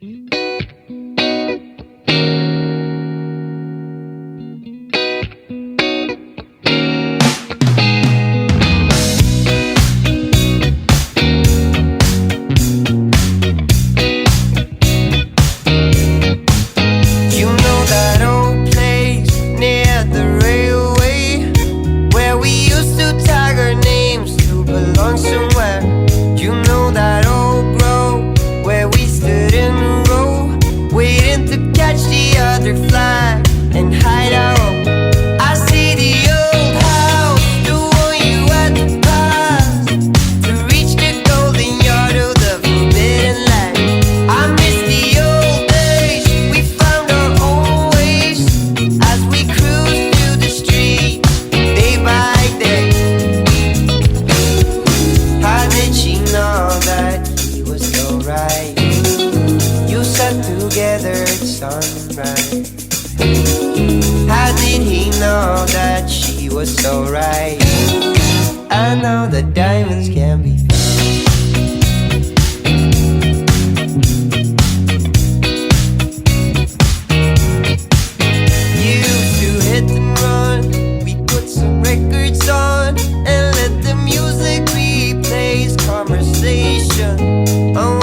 You know that old place near the railway where we used to tag our names to belong somewhere. You know that old grove where we stood in a row, waiting to catch the other flag and hide out. I see the old house, the one you had to pass to reach the golden yard of the forbidden land. I miss the old days, we found our own ways as we cruised through the street day by day. How did she know that he was so right? You sat together at sunrise. How did he know that she was so right? I know that diamonds can be found. Used to hit and run, we put some records on and let the music replace conversation. Oh,